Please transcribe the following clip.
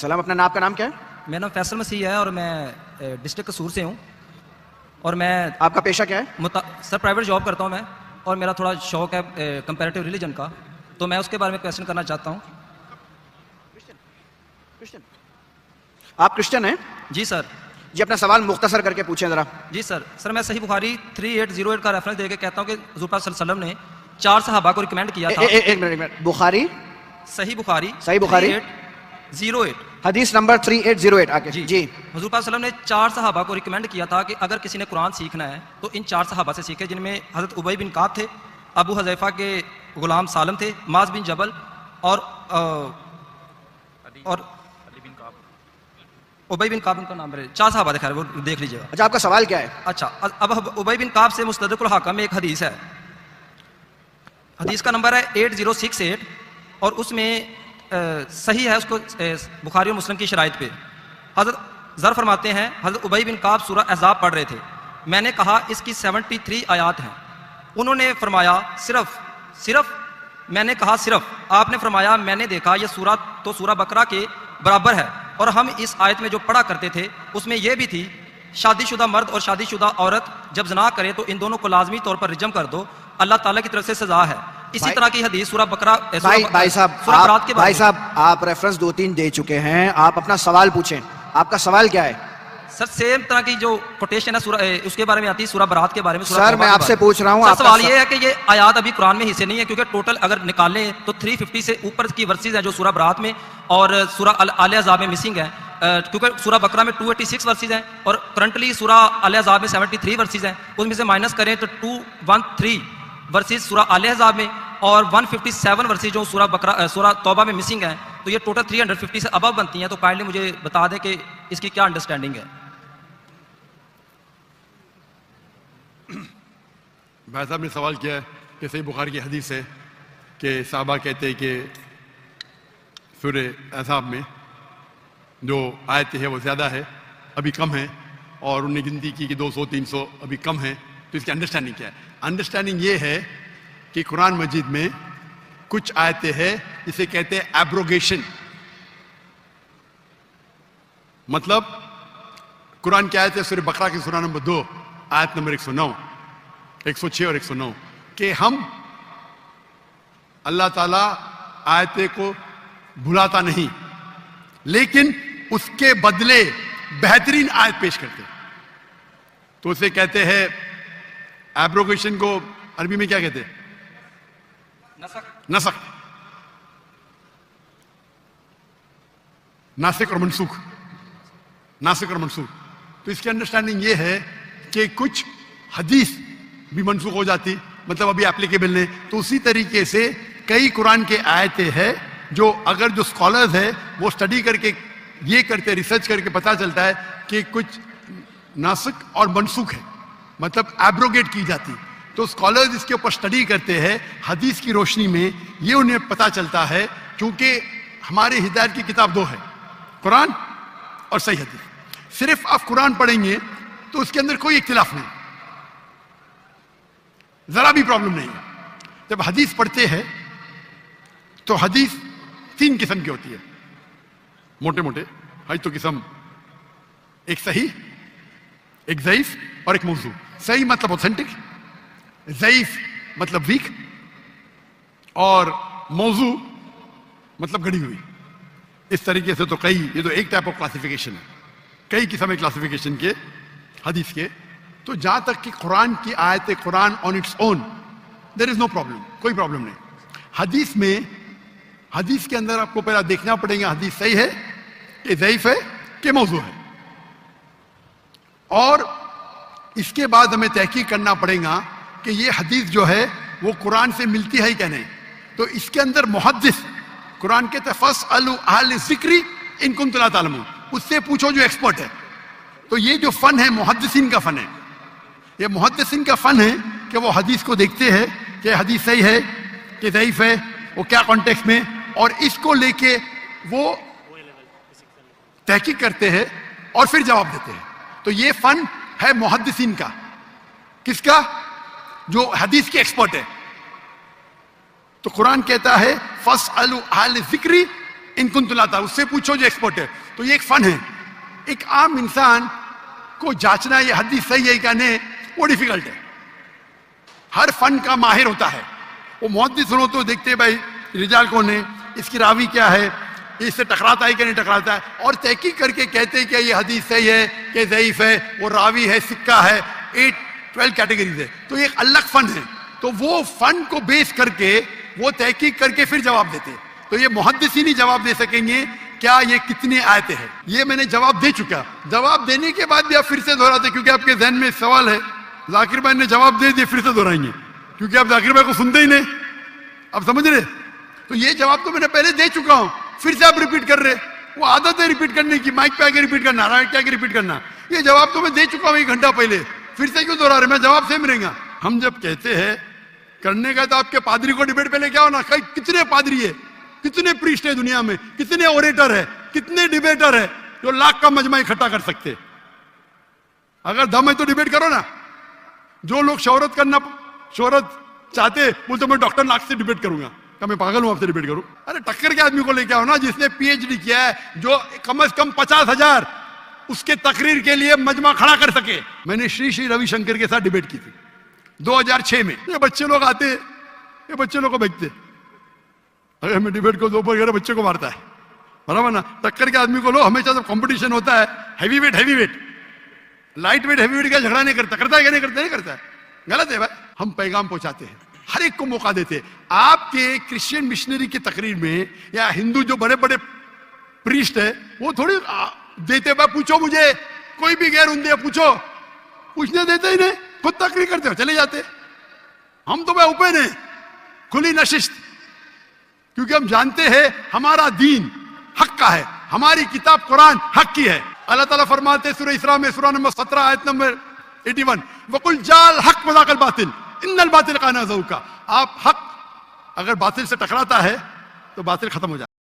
सलाम। अपना नाम, आपका नाम क्या है? मेरा नाम फैसल मसीह है और मैं डिस्ट्रिक्ट कसूर से हूँ। और मैं आपका पेशा क्या है? सर प्राइवेट जॉब करता हूँ मैं, और मेरा थोड़ा शौक है कंपैरेटिव रिलीजन का, तो मैं उसके बारे में क्वेश्चन करना चाहता हूँ। आप क्रिश्चियन हैं? जी सर। जी, अपना सवाल मुख्तसर करके पूछें जरा। जी सर मैं सही बुखारी 3808 का रेफरेंस देके कहता हूँ कि हुज़ूर पाक सल्लल्लाहु अलैहि वसल्लम ने 4 सहाबा को रिकमेंड किया था। एक मिनट, बुखारी सही बुखारी 3808 हदीस नंबर 3808 आगे। जी हुज़ूर पाक सल्लल्लाहु अलैहि वसल्लम ने 4 सहाबा को रिकमेंड किया था कि अगर किसी ने कुरान सीखना है तो इन 4 सहाबा से सीखे, जिनमें हज़रत उबई बिन काब थे, अबू हज़ैफा के गुलाम सालम थे, माज बिन जबल और उबई बिन काब का नाम है। 4 सहाबा दिखा रहे, वो देख लीजिएगा। अच्छा, आपका सवाल क्या है? अच्छा, अब उबई बिन काब से मुस्तदरकुल हाकम में एक हदीस है, हदीस का नंबर है 8068 और उसमें सही है, उसको बुखारी और मुस्लिम की शराइत पे हज़रत ज़र फरमाते हैं, हज़रत उबई बिन काब सूरह अहज़ाब पढ़ रहे थे, मैंने कहा इसकी 73 आयात हैं। उन्होंने फरमाया सिर्फ मैंने कहा सिर्फ, आपने फरमाया मैंने देखा यह सूरह तो सूरह बकरा के बराबर है, और हम इस आयत में जो पढ़ा करते थे उसमें यह भी थी शादीशुदा मर्द और शादीशुदा औरत जब ज़ना करे तो इन दोनों को लाजमी तौर पर रिजम कर दो, अल्लाह ताला की तरफ से सजा है। इसी तरह की हदीस सूरह बकरा भाई साहब आप रेफरेंस 2-3 दे चुके हैं, आप अपना सवाल पूछें। आपका सवाल क्या है? सर सेम तरह की जो कोटेशन है सूरह उसके बारे में आती है, सूरह बरात के बारे में। सर मैं आपसे पूछ रहा हूँ, सवाल ये है कि ये आयात अभी कुरान में हिस्से नहीं है, क्योंकि टोटल अगर निकालें तो 350 से ऊपर की वर्सेज है जो सूरह बरात में और सूरह अल अहज़ाब में मिसिंग है, क्योंकि सूरह बकरा में 286 वर्सेज हैं और करंटली सूरह अल अहज़ाब में 73 वर्सेज हैं। उसमें से माइनस करें तो 213 वर्सेज सूरह अल अहज़ाब में और 157 वर्सेज जो सूरह तौबा में मिसिंग है, तो ये टोटल 350 से अबव बनती हैं। तो काइंडली मुझे बता दें कि इसकी क्या अंडरस्टैंडिंग है। भाई साहब ने सवाल किया है कि सही बुखारी की हदीस है कि साहबा कहते हैं कि सूरह अहज़ाब में जो आयतें हैं वो ज़्यादा है, अभी कम है, और उन्हें गिनती की कि 200-300 अभी कम है। तो इसकी अंडरस्टैंडिंग क्या है? अंडरस्टैंडिंग ये है कि कुरान मजीद में कुछ आयतें हैं जिसे कहते हैं एब्रोगेशन, मतलब कुरान की आयत है सूरह बकरा की सूरह नंबर 2 आयत नंबर 109, 106 और 109 कि हम अल्लाह ताला आयतें को भुलाता नहीं, लेकिन उसके बदले बेहतरीन आयत पेश करते। तो उसे कहते हैं एब्रोगेशन को अरबी में क्या कहते हैं? नसख, नासिक और मनसूख, नासिक और मनसूख। तो इसकी अंडरस्टैंडिंग ये है कि कुछ हदीस भी मनसूख हो जाती, मतलब अभी एप्लीकेबल नहीं। तो उसी तरीके से कई कुरान के आयतें हैं जो अगर जो स्कॉलर्स है वो स्टडी करके ये करते, रिसर्च करके पता चलता है कि कुछ नासिक और मनसूख है, मतलब एब्रोगेट की जाती। तो स्कॉलर्स इसके ऊपर स्टडी करते हैं हदीस की रोशनी में, ये उन्हें पता चलता है, क्योंकि हमारे हिदायत की किताब 2 है, कुरान और सही हदीस। सिर्फ आप कुरान पढ़ेंगे तो उसके अंदर कोई इख्तिलाफ नहीं, जरा भी प्रॉब्लम नहीं है। जब हदीस पढ़ते हैं तो हदीस 3 किस्म की होती है, मोटे मोटे है तो किस्म, एक सही, एक ज़ईफ और एक मौजू। सही मतलब ऑथेंटिक, ज़ईफ मतलब वीक, और मौजू मतलब गढ़ी हुई। इस तरीके से तो कई, ये तो एक टाइप ऑफ क्लासिफिकेशन है, कई किस्म है क्लासिफिकेशन के हदीस के। तो जहां तक कि कुरान की आयत Quran on its own there is no problem, कोई प्रॉब्लम नहीं। हदीस में, हदीस के अंदर आपको पहला देखना पड़ेगा हदीस सही है कि ज़ईफ है कि मौजू है, और इसके बाद हमें तहकीक करना पड़ेगा कि ये हदीस जो है वो कुरान से मिलती है क्या नहीं। तो इसके अंदर मुहद्दिस, कुरान के फस्अलू अहल ज़िक्री इन कुंतुम ला तालमून, उससे पूछो जो एक्सपर्ट है। तो ये जो फन है मुहद्दिसीन का फन है, ये मुहद्दिसीन का फन है कि वो हदीस को देखते हैं कि हदीस सही है कि ज़ईफ है, वो क्या कॉन्टेक्स्ट में, और इसको लेके वो तहकीक करते हैं और फिर जवाब देते हैं। तो ये फन है मुहद्दिसीन का। किसका? जो हदीस के एक्सपर्ट है। तो कुरान कहता है फस्अलू अहल ज़िक्री इनकुन तुलाता, उससे पूछो जो एक्सपर्ट है। तो ये एक फन है। एक आम इंसान को जांचना ये हदीस सही है क्या नहीं, वो डिफिकल्ट है। हर फन का माहिर होता है। वो मुहद्दिस सुनो तो देखते हैं भाई रिजाल कौन है, इसकी रावी क्या है, इससे टकराता है कि नहीं टकराता है, और तहकीक करके कहते हैं कि ये हदीस सही है कि ज़ईफ है, वो रावी है, सिक्का है, 8-12 कैटेगरीज है। तो ये एक अलग फन है। तो वो फन को बेस करके वो तहकीक करके फिर जवाब देते हैं। तो ये मुहद्दिस ही नहीं जवाब दे सकेंगे क्या ये कितने आयते हैं। ये मैंने जवाब दे चुका। जवाब देने के बाद भी आप फिर से दोहराते क्योंकि आपके जहन में सवाल है। जाकिर भाई ने जवाब दे दिए, फिर से दोहराएंगे क्योंकि आप जाकिर भाई को सुनते ही नहीं। आप समझ रहे? तो ये जवाब तो मैंने पहले दे चुका हूं, फिर से आप रिपीट कर रहे। वो आदत है रिपीट करने की, माइक पे आके रिपीट करना, राइट पे आके रिपीट करना। ये जवाब तो मैं दे चुका हूं 1 घंटा पहले, फिर से क्यों दोहरा रहे? मैं जवाब सेम रहेगा। हम जब कहते हैं करने का, तो आपके पादरी को डिबेट पहले क्या होना, कितने पादरी है, कितने प्रीस्ट है दुनिया में, कितने ओरेटर है, कितने डिबेटर है जो लाख का मजमा इकट्ठा कर सकते। अगर दम है तो डिबेट करो ना। जो लोग शोहरत चाहते बोलते मैं डॉक्टर लाख से डिबेट करूंगा, क्या मैं पागल हूं आपसे डिबेट करूं? अरे टक्कर के आदमी को लेके आओ ना, जिसने पीएचडी किया है, जो कम से कम 50,000 उसके तकरीर के लिए मजमा खड़ा कर सके। मैंने श्री श्री रविशंकर के साथ डिबेट की थी 2006 में। ये बच्चे लोग आते, ये बच्चे लोग को बेचते, अगर मैं डिबेट को दोपहर बच्चे को मारता है, बराबर ना? टक्कर के आदमी को लो, हमेशा जब कंपटीशन होता है heavy weight, light weight heavy weight का झगड़ा नहीं करता है क्या? नहीं करता है। गलत है भाई। हम पैगाम पहुंचाते हैं, हर एक को मौका देते हैं। आपके क्रिश्चियन मिशनरी की तकरीर में या हिंदू जो बड़े बड़े प्रीस्ट है वो थोड़ी देते भाई, पूछो मुझे, कोई भी गैर उन्दे पूछो, पूछने देते ही नहीं, खुद तकरीर करते हो चले जाते। हम तो भाई ओपन है, खुली नशिस्त, क्योंकि हम जानते हैं हमारा दीन हक का है, हमारी किताब कुरान हक की है। अल्लाह ताला फरमाते सूरह इसरा में, सूरह नंबर 17 आयत नंबर 81, वकुल जाल हक वज़ाकल बातिल इन्नल बातिल काना ज़हूका। आप हक अगर बातिल से टकराता है तो बातिल खत्म हो जाता है।